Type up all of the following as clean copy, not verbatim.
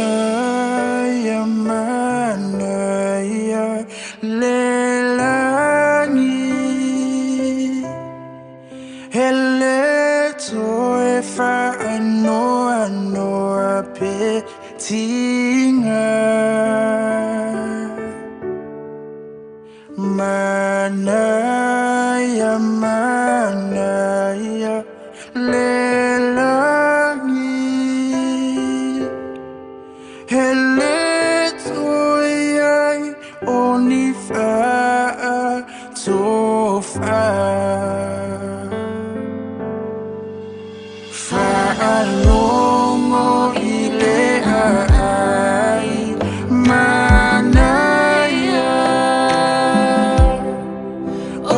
Manaya, manaya, lelangi. Hele toe fa ano apetinga. Manaya, manaya, lelangi. Hele toyai onifa tofa fa'alongo ile ai manaya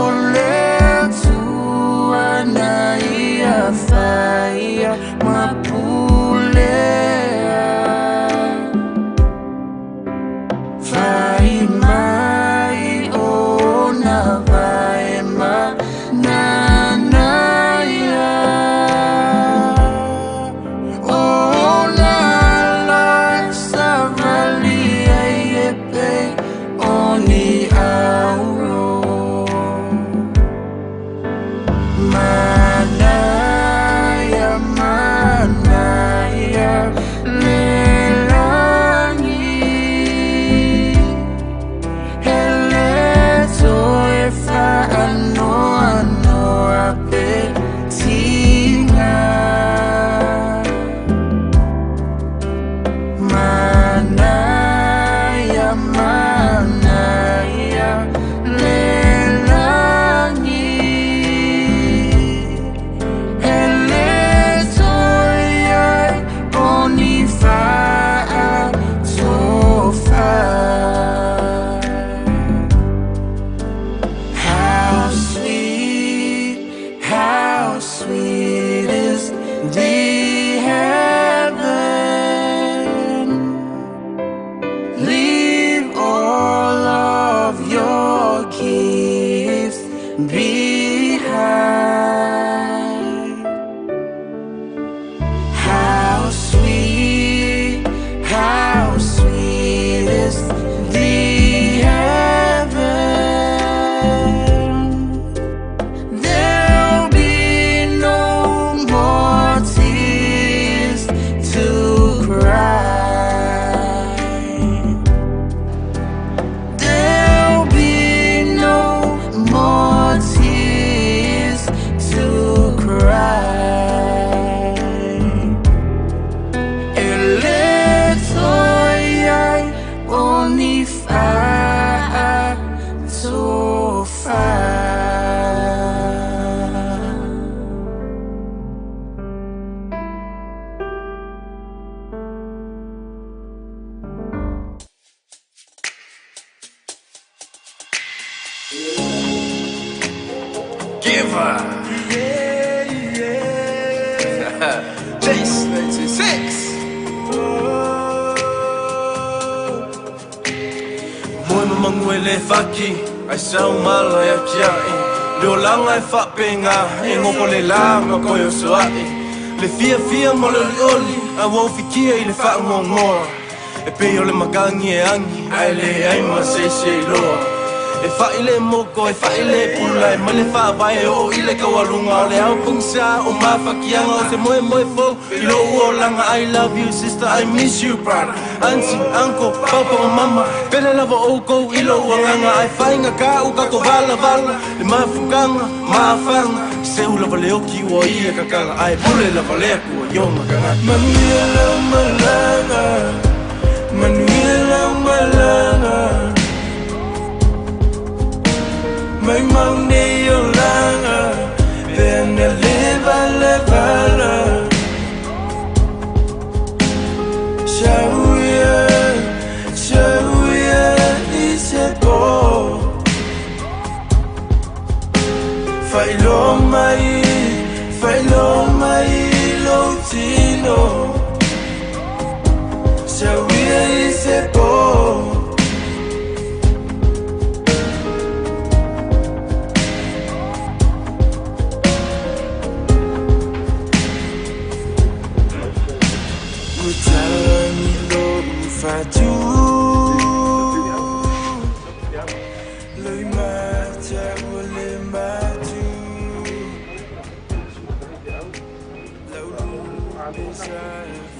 ole tuanai afaya mapulea vai mai ona vai ma nanaya ona la savali epe oni auro manaya manaya behind. How sweet is the heaven. There'll be no more tears to cry. There'll be no more tears to cry. Eletoyai onifa tofa. Giver. Chase 96. Moi mamanguele faki, ai sau mala ya kiai. Leo langa e whapenga, e ngoko le langa koe o soai. Le fia mo le oli, a wau fikia i le whaangongoa. E peo le magangi e angi, ai le aima se loa. E whaile moko, e whaile pula, e male whaavae o ile kawalunga. O le au pungsa, o mawhakianga, o te moe fo. I lo ua langa, I love you sister, I miss you brother. Auntie, uncle, papa o mama, pele lava oko, i lo ua nganga. Ai whainga ka uka ko vala, le mawhukanga, mawhanga. Se ula vale oki ua ia kakanga, ai pule lava lea kua yonga kanga. Manuela malanga, Manuela malanga. Mai maune o langa, pena leva. Saunia Fatu Lui mata wale matu Laulu bisa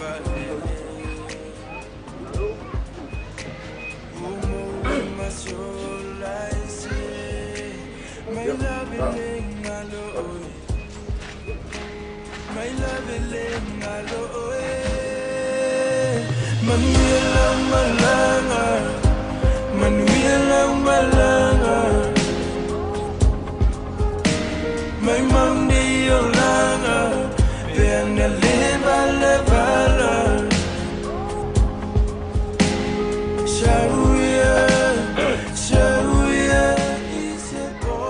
fale Umu masolaisi My love ilingalo My love ilingalo Manuelang malanga Manuelang malanga My mom di olanga Pena leva levala Saunia Saunia iseko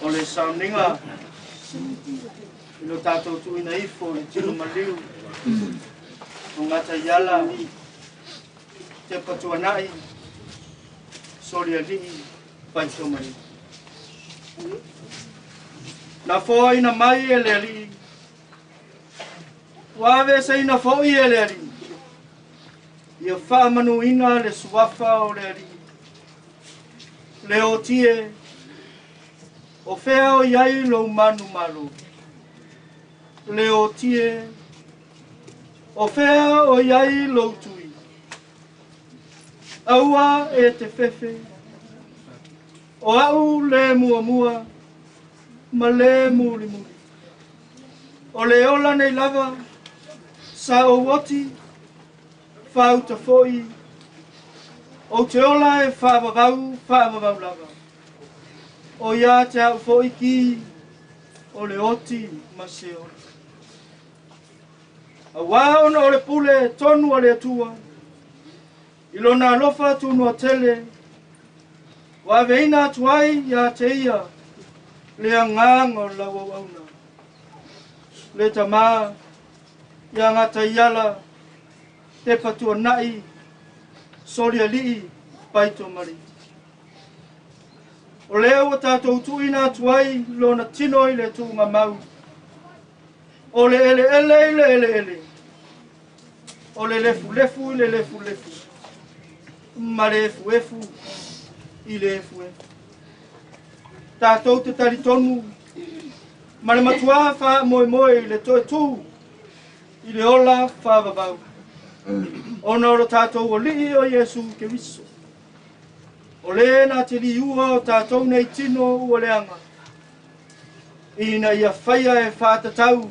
Ole Saunia Faaiu tatou tuuina ifo le tino maliu o Gataiala Tepatuana'i Solialii Paitomaleifi. Na foina mai e le ali. Wave saina foi e le ali. Ia whaamanuina le suafa o le ali. Le o tie o fea o iai lo manu malo. Le o tie o fea o iai lo tui. Aua e te fefe. O au le mua mua. Ma le muri muri. O le ola nei lava. Sa o wati. Whauta foi. O te ola e whaavavau lava. O ia te au foi ki. O le oti ma se o. A waona o le pule tonu o le atua. Ilona alofa tunu a tele. Wa veina tuai ya te ia. Le angango la wauna. Le tama. Ya Gataiala Tepatuana'i Solialii Paitomaleifi. O leo o tātou tuina tuai lona tino i le tuugamau. O le ele. O le lefu i le lefu. Ma le efu i le efu. Tātou te taritonu. Ma le matua wha moe i le toe tū. I le ola whaavavau. Ona o tātou o lii o Yesu ke wiso. O le na te liua o tātou nei tino ua leanga. ina ia whaia e whātatau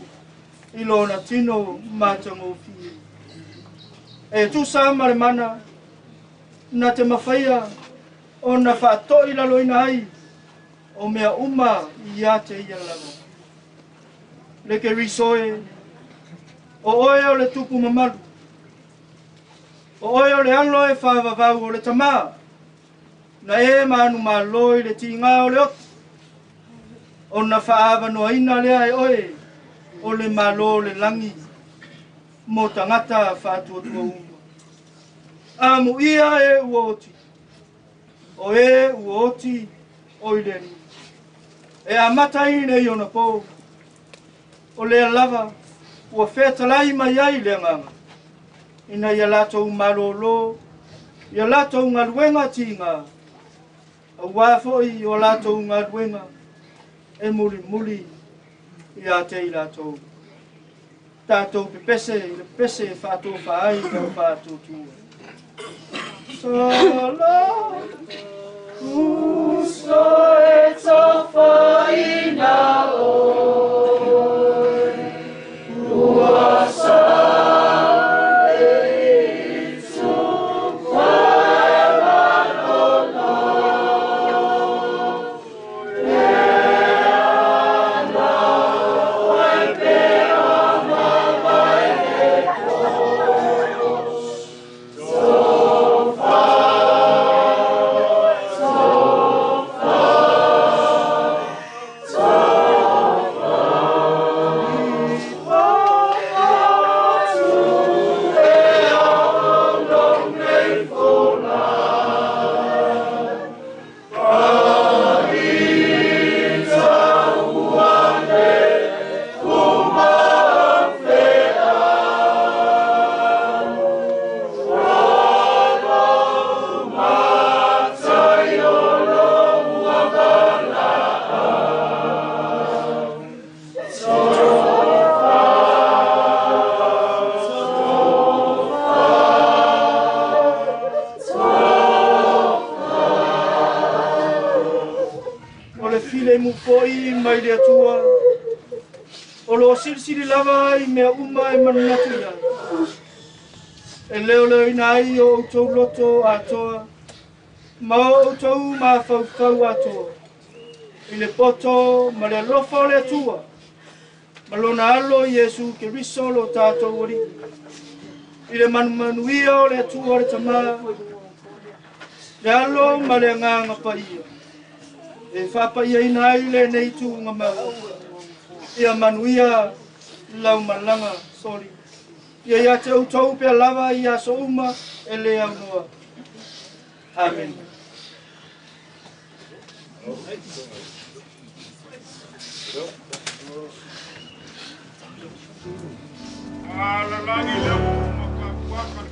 i lona tino mātango fie. E tu sa mare mana na te mawhaia o na whāto i lalo ina ai o mea uma i ate ia lava. Leke risoe o oe o le tupu mamaru. O oe o le alo e whāwawau o le tamā. Na e manu mā loi le tingā o le otu. O na whaawa noa ina lea e oe o le malo le langi. Mo tangata whātuatua unga. Amu ia e uoti. O e uoti o i leni. E amata ine i ona pō. O le lava ua whetalai mai ai le nganga. Ina ia latou malolo, ia latou ngaluenga tinga. A wafoi o latou ngaluenga e muli muli ia te i latou. Tātou pepese, le pese whātou whaai o whātou tua. Sala, uso e tofa ina oi, uasa. Sili lava i mea uma e manatu ia. E leo leo ina ai o outou loto atoa. Ma o outou ma whau atoa. I le poto ma le alofa o le atua. Ma lona alo Iesu ke riso lo tātou ori. I le manuia o le atua o le tamā. Le alo ma le nganga pa ia. E whapa ia ina ai le neitu ngamau. Ia manuia lau malanga, sorry. Ia te utau pia lava ia so uma e le noa. Amen. Ala langi leo makakuaka